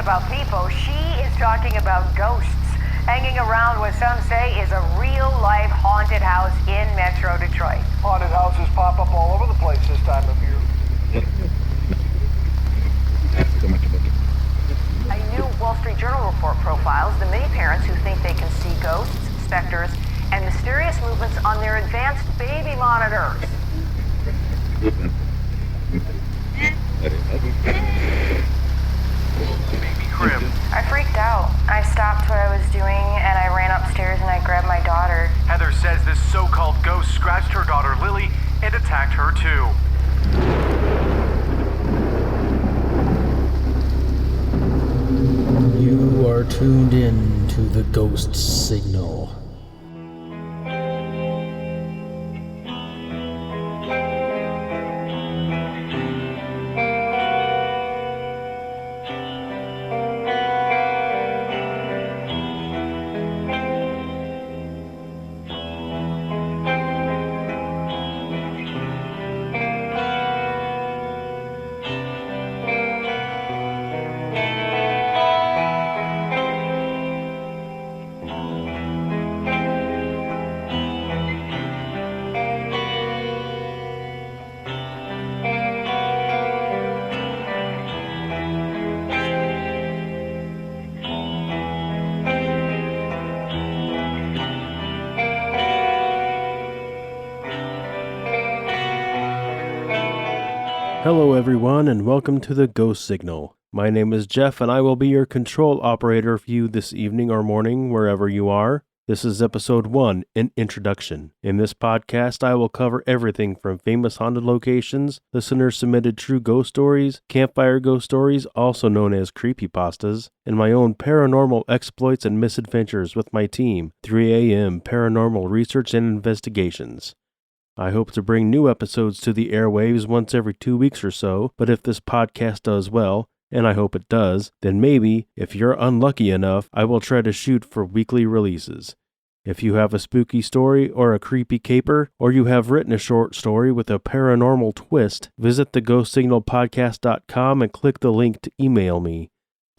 about people. She is talking about ghosts hanging around what some say is a real-life haunted house in Metro Detroit. Haunted houses pop up all over the place this time of year. A new Wall Street Journal report profiles the many parents who think they can see ghosts, specters, and mysterious movements on their advanced baby monitors. Baby crib. I freaked out. I stopped what I was doing and I ran upstairs and I grabbed my daughter. Heather says this so-called ghost scratched her daughter Lily and attacked her too. You are tuned in to the Ghost Signal. Hello everyone and welcome to the Ghost Signal. My name is Jeff and I will be your control operator for you this evening or morning wherever you are. This is episode 1, an introduction. In this podcast I will cover everything from famous haunted locations, listener-submitted true ghost stories, campfire ghost stories, also known as creepypastas, and my own paranormal exploits and misadventures with my team, 3 AM Paranormal Research and Investigations. I hope to bring new episodes to the airwaves once every 2 weeks or so, but if this podcast does well, and I hope it does, then maybe, if you're unlucky enough, I will try to shoot for weekly releases. If you have a spooky story or a creepy caper, or you have written a short story with a paranormal twist, visit theghostsignalpodcast.com and click the link to email me.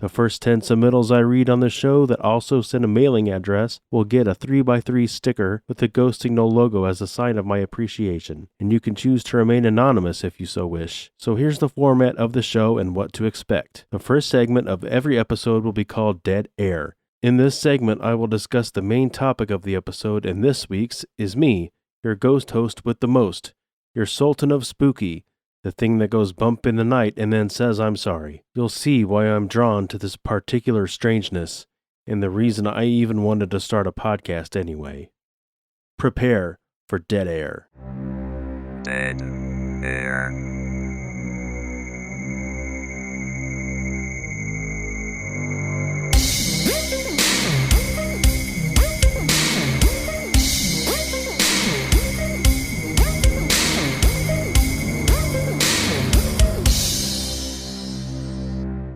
The first 10 submittals I read on the show that also send a mailing address will get a 3x3 sticker with the Ghost Signal logo as a sign of my appreciation, and you can choose to remain anonymous if you so wish. So here's the format of the show and what to expect. The first segment of every episode will be called Dead Air. In this segment, I will discuss the main topic of the episode, and this week's is me, your ghost host with the most, your Sultan of Spooky, the thing that goes bump in the night and then says I'm sorry. You'll see why I'm drawn to this particular strangeness, and the reason I even wanted to start a podcast anyway. Prepare for Dead Air. Dead Air.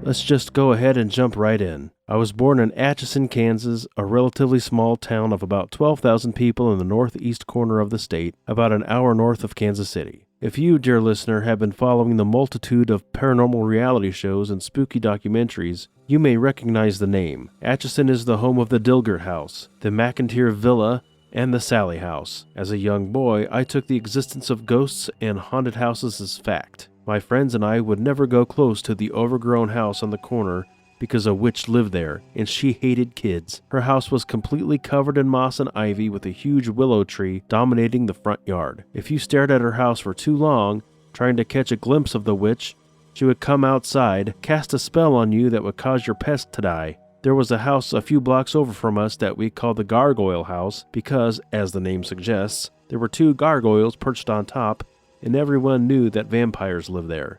Let's just go ahead and jump right in. I was born in Atchison, Kansas, a relatively small town of about 12,000 people in the northeast corner of the state, about an hour north of Kansas City. If you, dear listener, have been following the multitude of paranormal reality shows and spooky documentaries, you may recognize the name. Atchison is the home of the Dilger House, the McIntyre Villa, and the Sally House. As a young boy, I took the existence of ghosts and haunted houses as fact. My friends and I would never go close to the overgrown house on the corner because a witch lived there, and she hated kids. Her house was completely covered in moss and ivy with a huge willow tree dominating the front yard. If you stared at her house for too long, trying to catch a glimpse of the witch, she would come outside, cast a spell on you that would cause your pest to die. There was a house a few blocks over from us that we called the Gargoyle House because, as the name suggests, there were 2 gargoyles perched on top, and everyone knew that vampires lived there.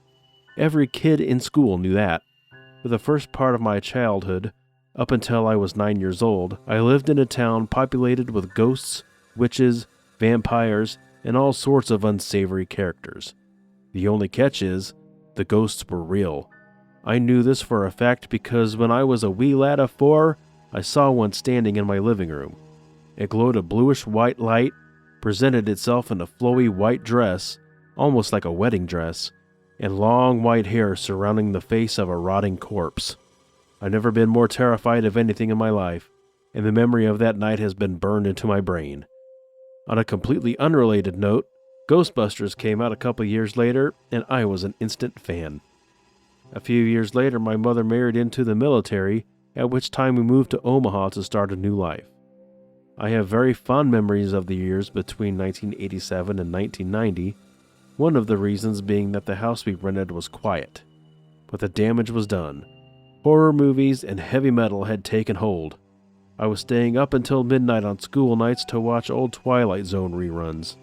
Every kid in school knew that. For the first part of my childhood, up until I was 9 years old, I lived in a town populated with ghosts, witches, vampires, and all sorts of unsavory characters. The only catch is, the ghosts were real. I knew this for a fact because when I was a wee lad of 4, I saw one standing in my living room. It glowed a bluish-white light, presented itself in a flowy white dress, almost like a wedding dress, and long white hair surrounding the face of a rotting corpse. I've never been more terrified of anything in my life, and the memory of that night has been burned into my brain. On a completely unrelated note, Ghostbusters came out a couple years later, and I was an instant fan. A few years later, my mother married into the military, at which time we moved to Omaha to start a new life. I have very fond memories of the years between 1987 and 1990, one of the reasons being that the house we rented was quiet. But the damage was done. Horror movies and heavy metal had taken hold. I was staying up until midnight on school nights to watch old Twilight Zone reruns.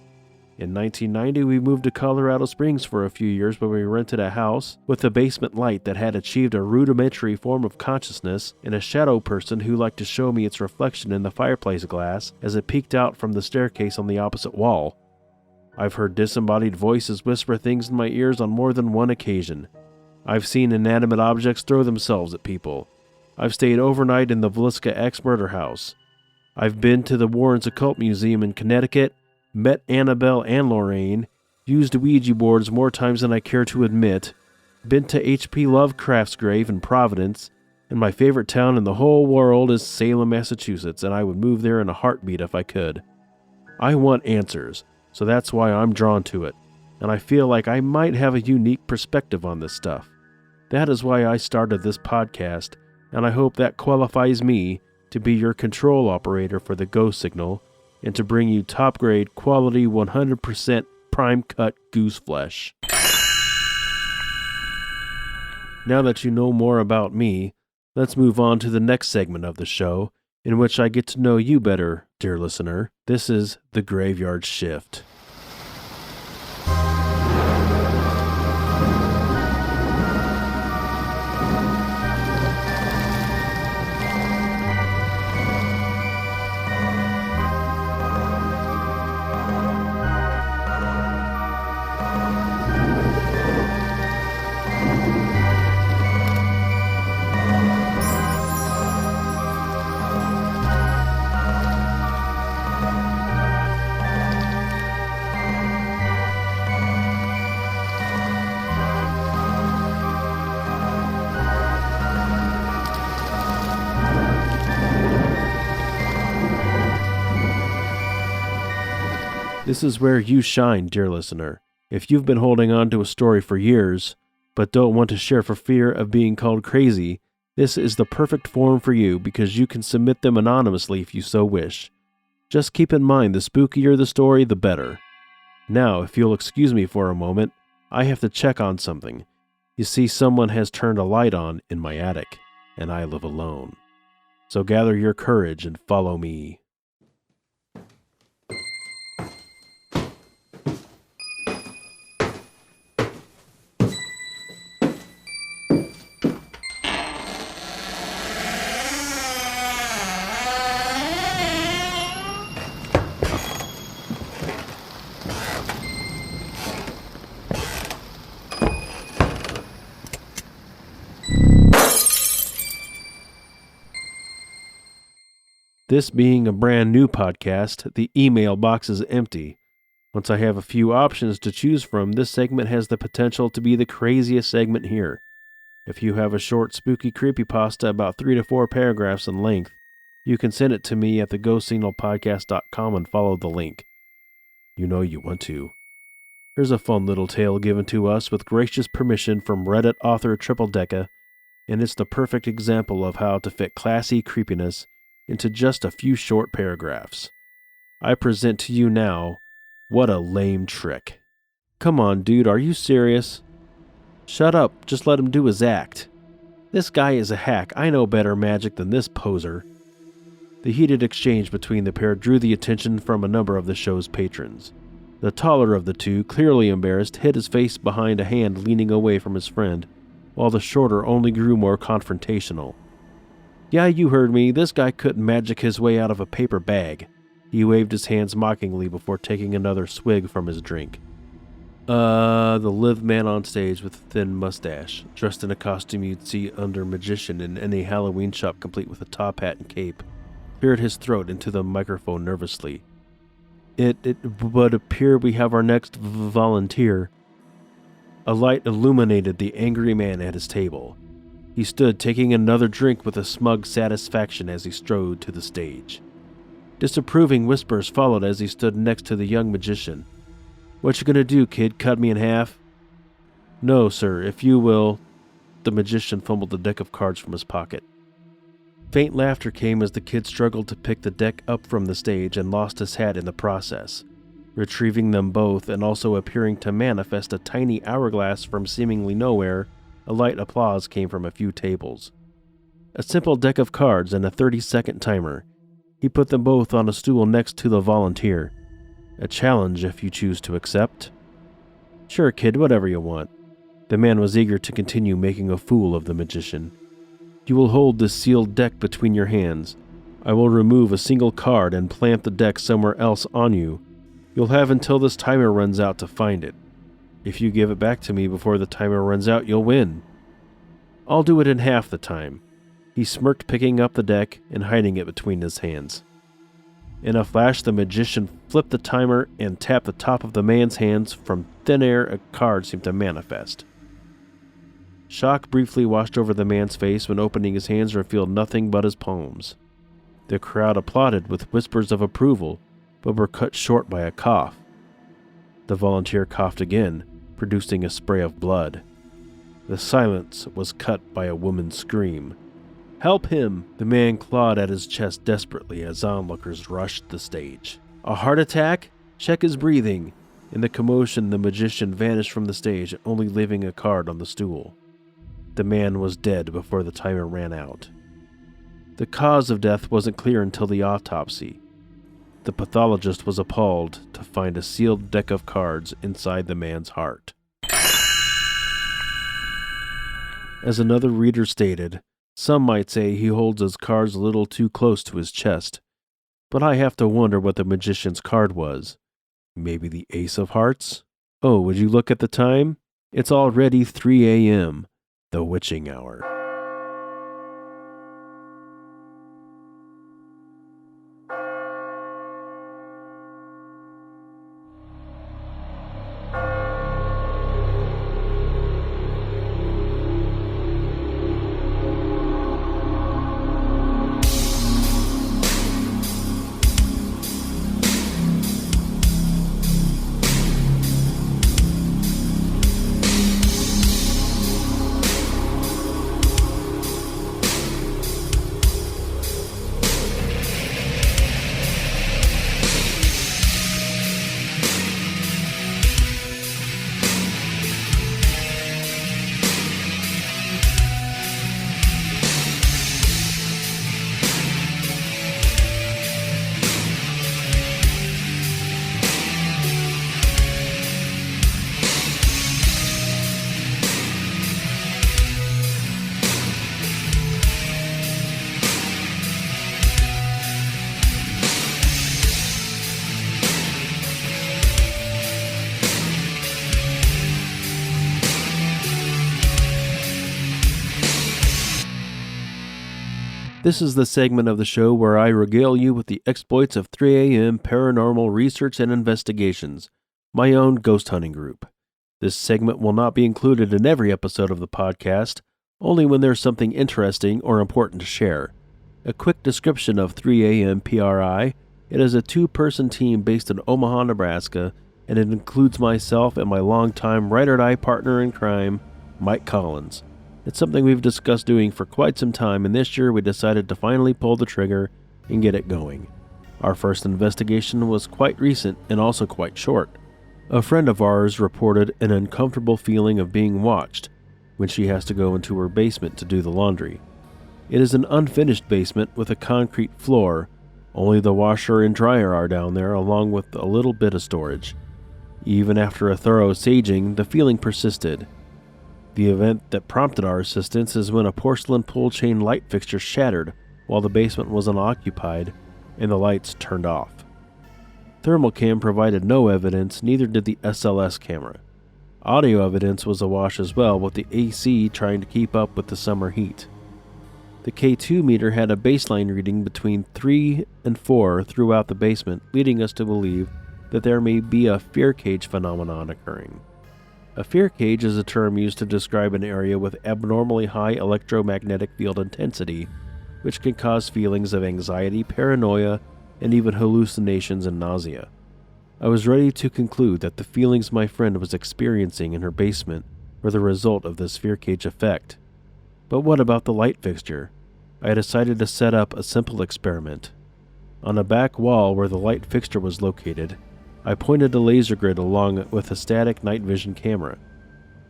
In 1990, we moved to Colorado Springs for a few years where we rented a house with a basement light that had achieved a rudimentary form of consciousness and a shadow person who liked to show me its reflection in the fireplace glass as it peeked out from the staircase on the opposite wall. I've heard disembodied voices whisper things in my ears on more than one occasion. I've seen inanimate objects throw themselves at people. I've stayed overnight in the Villisca ex-murder house. I've been to the Warrens Occult Museum in Connecticut, met Annabelle and Lorraine, used Ouija boards more times than I care to admit, been to H.P. Lovecraft's grave in Providence, and my favorite town in the whole world is Salem, Massachusetts, and I would move there in a heartbeat if I could. I want answers, so that's why I'm drawn to it, and I feel like I might have a unique perspective on this stuff. That is why I started this podcast, and I hope that qualifies me to be your control operator for the Ghost Signal and to bring you top-grade, quality, 100% prime-cut goose flesh. Now that you know more about me, let's move on to the next segment of the show, in which I get to know you better, dear listener. This is The Graveyard Shift. This is where you shine, dear listener. If you've been holding on to a story for years, but don't want to share for fear of being called crazy, this is the perfect forum for you because you can submit them anonymously if you so wish. Just keep in mind, the spookier the story, the better. Now, if you'll excuse me for a moment, I have to check on something. You see, someone has turned a light on in my attic, and I live alone. So gather your courage and follow me. This being a brand new podcast, the email box is empty. Once I have a few options to choose from, this segment has the potential to be the craziest segment here. If you have a short, spooky creepypasta about 3 to 4 paragraphs in length, you can send it to me at theghostsignalpodcast.com and follow the link. You know you want to. Here's a fun little tale given to us with gracious permission from Reddit author Triple Decca, and it's the perfect example of how to fit classy creepiness into just a few short paragraphs. I present to you now, What a Lame Trick. Come on, dude, are you serious? Shut up, just let him do his act. This guy is a hack, I know better magic than this poser. The heated exchange between the pair drew the attention from a number of the show's patrons. The taller of the two, clearly embarrassed, hid his face behind a hand leaning away from his friend, while the shorter only grew more confrontational. Yeah, you heard me. This guy couldn't magic his way out of a paper bag. He waved his hands mockingly before taking another swig from his drink. The lithe man on stage with a thin mustache, dressed in a costume you'd see under magician in any Halloween shop complete with a top hat and cape, cleared his throat into the microphone nervously. It would appear we have our next volunteer. A light illuminated the angry man at his table. He stood taking another drink with a smug satisfaction as he strode to the stage. Disapproving whispers followed as he stood next to the young magician. "What you gonna do, kid? Cut me in half?" "No, sir, if you will." The magician fumbled a deck of cards from his pocket. Faint laughter came as the kid struggled to pick the deck up from the stage and lost his hat in the process. Retrieving them both and also appearing to manifest a tiny hourglass from seemingly nowhere, a light applause came from a few tables. A simple deck of cards and a 30-second timer. He put them both on a stool next to the volunteer. A challenge if you choose to accept. "Sure, kid, whatever you want." The man was eager to continue making a fool of the magician. "You will hold this sealed deck between your hands. I will remove a single card and plant the deck somewhere else on you. You'll have until this timer runs out to find it. If you give it back to me before the timer runs out, you'll win." "I'll do it in half the time." He smirked, picking up the deck and hiding it between his hands. In a flash, the magician flipped the timer and tapped the top of the man's hands. From thin air, a card seemed to manifest. Shock briefly washed over the man's face when opening his hands revealed nothing but his palms. The crowd applauded with whispers of approval, but were cut short by a cough. The volunteer coughed again, producing a spray of blood. The silence was cut by a woman's scream. "Help him!" The man clawed at his chest desperately as onlookers rushed the stage. "A heart attack? Check his breathing." In the commotion, the magician vanished from the stage, only leaving a card on the stool. The man was dead before the timer ran out. The cause of death wasn't clear until the autopsy. The pathologist was appalled to find a sealed deck of cards inside the man's heart. As another reader stated, some might say he holds his cards a little too close to his chest, but I have to wonder what the magician's card was. Maybe the Ace of Hearts? Oh, would you look at the time? It's already 3 a.m., the witching hour. This is the segment of the show where I regale you with the exploits of 3 a.m. paranormal research and investigations, my own ghost hunting group. This segment will not be included in every episode of the podcast, only when there's something interesting or important to share. A quick description of 3 a.m. PRI. It is a 2-person team based in Omaha, Nebraska, and it includes myself and my longtime ride-or-die partner in crime, Mike Collins. It's something we've discussed doing for quite some time, and this year we decided to finally pull the trigger and get it going. Our first investigation was quite recent and also quite short. A friend of ours reported an uncomfortable feeling of being watched when she has to go into her basement to do the laundry. It is an unfinished basement with a concrete floor. Only the washer and dryer are down there, along with a little bit of storage. Even after a thorough saging, the feeling persisted. The event that prompted our assistance is when a porcelain pull chain light fixture shattered while the basement was unoccupied and the lights turned off. Thermal cam provided no evidence, neither did the SLS camera. Audio evidence was awash as well, with the AC trying to keep up with the summer heat. The K2 meter had a baseline reading between 3 and 4 throughout the basement, leading us to believe that there may be a fear cage phenomenon occurring. A fear cage is a term used to describe an area with abnormally high electromagnetic field intensity, which can cause feelings of anxiety, paranoia, and even hallucinations and nausea. I was ready to conclude that the feelings my friend was experiencing in her basement were the result of this fear cage effect. But what about the light fixture? I decided to set up a simple experiment. On a back wall where the light fixture was located, I pointed a laser grid along with a static night vision camera.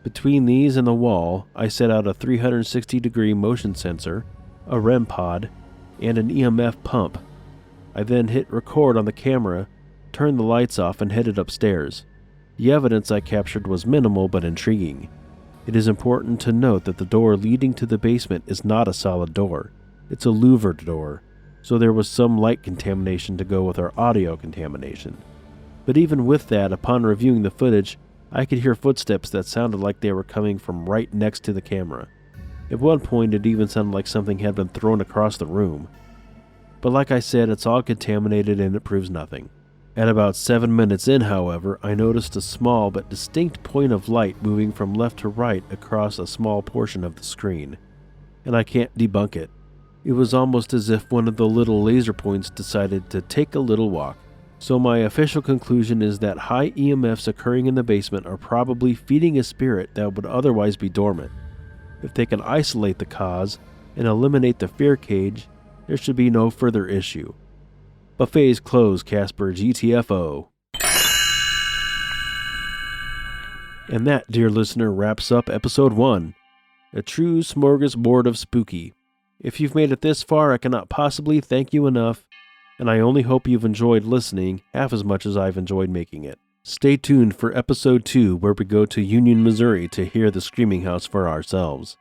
Between these and the wall, I set out a 360-degree motion sensor, a REM pod, and an EMF pump. I then hit record on the camera, turned the lights off, and headed upstairs. The evidence I captured was minimal but intriguing. It is important to note that the door leading to the basement is not a solid door. It's a louvered door, so there was some light contamination to go with our audio contamination. But even with that, upon reviewing the footage, I could hear footsteps that sounded like they were coming from right next to the camera. At one point, it even sounded like something had been thrown across the room. But like I said, it's all contaminated and it proves nothing. At about 7 minutes in, however, I noticed a small but distinct point of light moving from left to right across a small portion of the screen. And I can't debunk it. It was almost as if one of the little laser points decided to take a little walk. So my official conclusion is that high EMFs occurring in the basement are probably feeding a spirit that would otherwise be dormant. If they can isolate the cause and eliminate the fear cage, there should be no further issue. Buffets closed, Casper, GTFO. And that, dear listener, wraps up episode 1. A true smorgasbord of spooky. If you've made it this far, I cannot possibly thank you enough, and I only hope you've enjoyed listening half as much as I've enjoyed making it. Stay tuned for episode 2, where we go to Union, Missouri to hear the Screaming House for ourselves.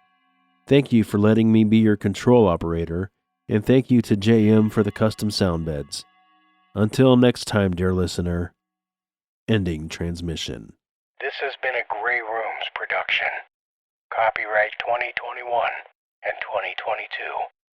Thank you for letting me be your control operator, and thank you to JM for the custom sound beds. Until next time, dear listener, ending transmission. This has been a Grey Rooms production. Copyright 2021 and 2022.